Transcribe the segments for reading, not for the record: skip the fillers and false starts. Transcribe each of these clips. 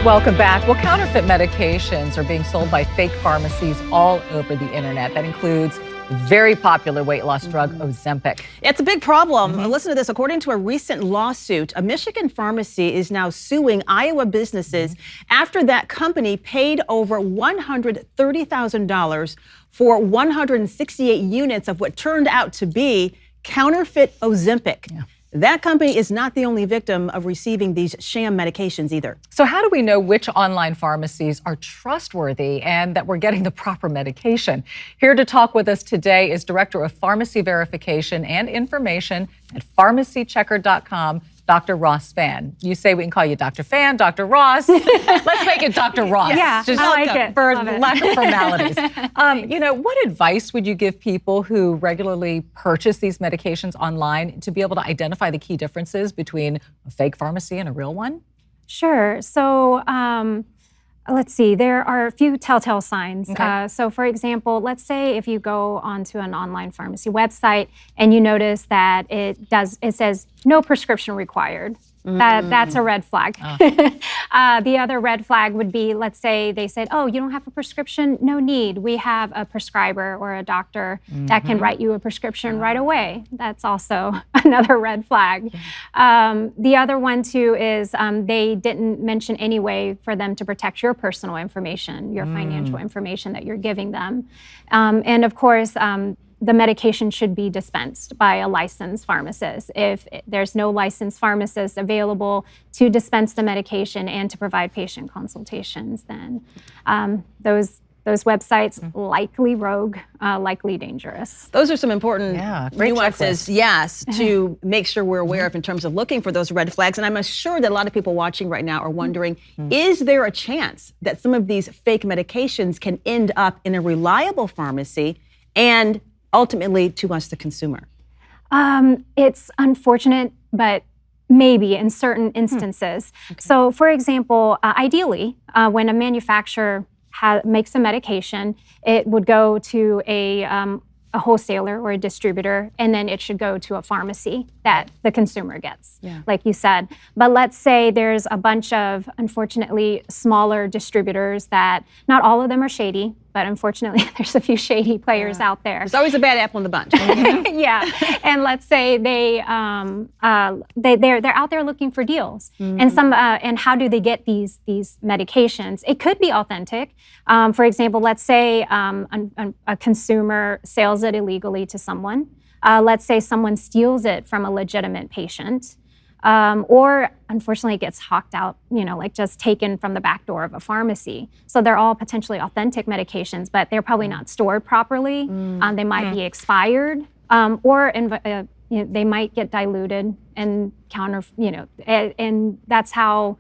Welcome back. Well, counterfeit medications are being sold by fake pharmacies all over the internet. That includes the very popular weight loss drug, Ozempic. It's a big problem. Listen to this. According to a recent lawsuit, a Michigan pharmacy is now suing Iowa businesses after that company paid over $130,000 for 168 units of what turned out to be counterfeit Ozempic. Yeah. That company is not the only victim of receiving these sham medications either. So how do we know which online pharmacies are trustworthy and that we're getting the proper medication? Here to talk with us today is Director of Pharmacy Verification and Information at PharmacyChecker.com, Dr. Ross Phan. You say we can call you Dr. Phan, Dr. Ross. Let's make it Dr. Ross. Yeah, just I like it. For lack of formalities. What advice would you give people who regularly purchase these medications online to be able to identify the key differences between a fake pharmacy and a real one? Sure. So let's see, there are a few telltale signs. Okay. So for example, let's say if you go onto an online pharmacy website and you notice that it says no prescription required. That's a red flag. The other red flag would be, let's say they said, oh, you don't have a prescription? No need. We have a prescriber or a doctor that can write you a prescription right away. That's also another red flag. The other one too is they didn't mention any way for them to protect your personal information, your financial information that you're giving them. And of course, the medication should be dispensed by a licensed pharmacist. If there's no licensed pharmacist available to dispense the medication and to provide patient consultations, then those websites likely rogue, likely dangerous. Those are some important nuances, checklist. to make sure we're aware of in terms of looking for those red flags. And I'm sure that a lot of people watching right now are wondering, is there a chance that some of these fake medications can end up in a reliable pharmacy and ultimately to us, the consumer? It's unfortunate, but maybe in certain instances. Okay. So for example, ideally, when a manufacturer makes a medication, it would go to a wholesaler or a distributor, and then it should go to a pharmacy that the consumer gets, like you said. But let's say there's a bunch of, unfortunately, smaller distributors that not all of them are shady, but unfortunately, there's a few shady players out there. There's always a bad apple in the bunch. Yeah, and let's say they're out there looking for deals, and and how do they get these medications? It could be authentic. For example, let's say a consumer sells it illegally to someone. Let's say someone steals it from a legitimate patient. Or unfortunately it gets hawked out, like just taken from the back door of a pharmacy. So they're all potentially authentic medications, but they're probably not stored properly. They might be expired, or they might get diluted and and that's how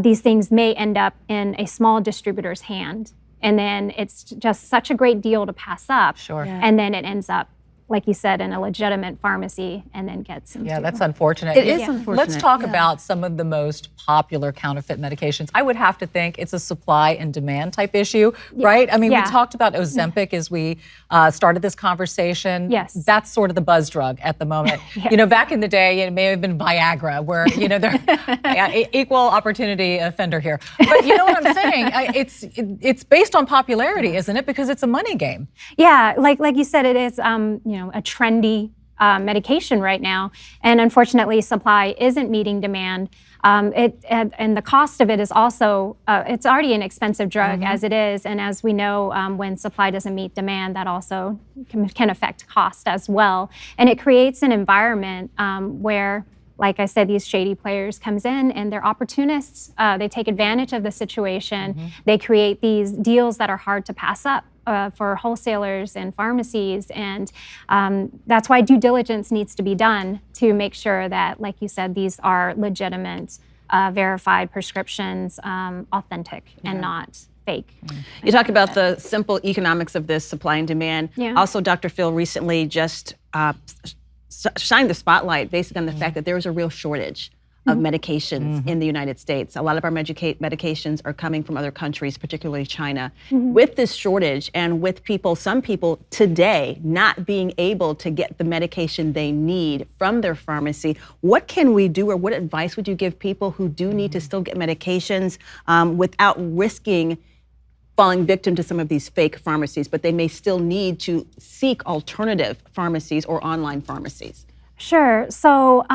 these things may end up in a small distributor's hand. And then it's just such a great deal to pass up. Sure. Yeah. And then it ends up, like you said, in a legitimate pharmacy and then gets into... Yeah, that's unfortunate. It is unfortunate. Let's talk about some of the most popular counterfeit medications. I would have to think it's a supply and demand type issue, right? I mean, we talked about Ozempic as we started this conversation. Yes. That's sort of the buzz drug at the moment. Back in the day, it may have been Viagra, where, they're equal opportunity offender here. But you know what I'm saying? It's based on popularity, isn't it? Because it's a money game. Yeah, like you said, it is, a trendy medication right now, and unfortunately, supply isn't meeting demand. And the cost of it is also it's already an expensive drug as it is, and as we know, when supply doesn't meet demand, that also can affect cost as well. And it creates an environment where, like I said, these shady players comes in and they're opportunists. They take advantage of the situation. They create these deals that are hard to pass up for wholesalers and pharmacies. And that's why due diligence needs to be done to make sure that, like you said, these are legitimate, verified prescriptions, authentic and not fake. You talk about the simple economics of this supply and demand. Also, Dr. Phil recently just shined the spotlight based on the fact that there is a real shortage of medications in the United States. A lot of our medications are coming from other countries, particularly China. With this shortage and with some people today not being able to get the medication they need from their pharmacy, what can we do, or what advice would you give people who do need to still get medications without risking falling victim to some of these fake pharmacies, but they may still need to seek alternative pharmacies or online pharmacies? Sure. So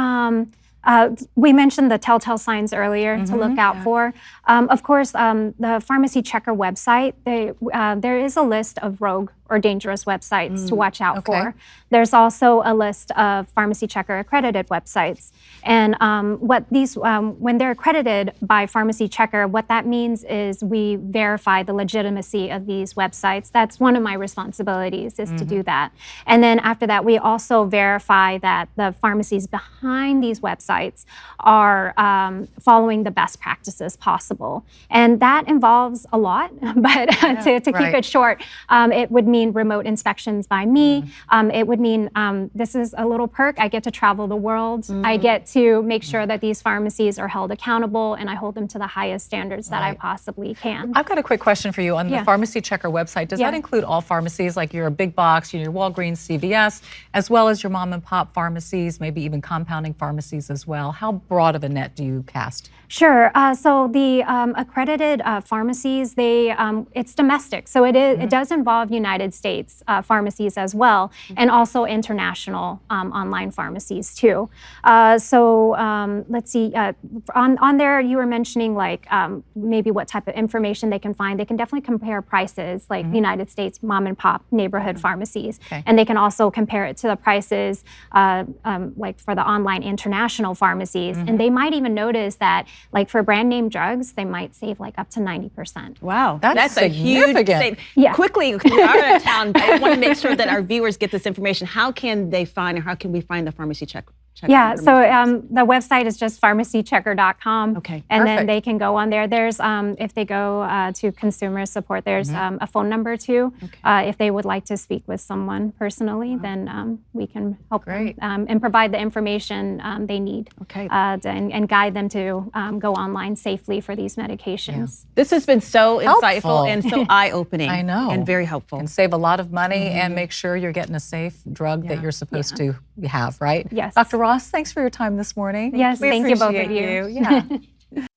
we mentioned the telltale signs earlier to look out for. Of course, the Pharmacy Checker website, there is a list of rogue or dangerous websites to watch out for. There's also a list of Pharmacy Checker accredited websites. And when they're accredited by Pharmacy Checker, what that means is we verify the legitimacy of these websites. That's one of my responsibilities, is to do that. And then after that, we also verify that the pharmacies behind these websites are following the best practices possible. And that involves a lot, but to keep it short, it would mean remote inspections by me. It would mean this is a little perk. I get to travel the world. I get to make sure that these pharmacies are held accountable, and I hold them to the highest standards that I possibly can. I've got a quick question for you. On the Pharmacy Checker website, does that include all pharmacies, like your big box, your Walgreens, CVS, as well as your mom and pop pharmacies, maybe even compounding pharmacies as well? How broad of a net do you cast? Sure. So the accredited pharmacies, it's domestic. So it does involve United States pharmacies as well, and also international online pharmacies too. So let's see. On there, you were mentioning like maybe what type of information they can find. They can definitely compare prices, like United States mom and pop neighborhood pharmacies, and they can also compare it to the prices like for the online international pharmacies. And they might even notice that, like for brand name drugs, they might save like up to 90%. Wow, that's a huge save. Quickly, we are out of town, but I want to make sure that our viewers get this information. How can they find, or how can we find the Pharmacy Checker? Yeah, so the website is just PharmacyChecker.com. Okay, and then they can go on there. There's, if they go to consumer support, there's a phone number too. If they would like to speak with someone personally, then we can help them and provide the information they need and guide them to go online safely for these medications. This has been so insightful and so eye-opening. I know. And very helpful. And save a lot of money and make sure you're getting a safe drug that you're supposed to have, right? Yes. Dr. Ross, thanks for your time this morning. Yes, thank you both of you. Yeah.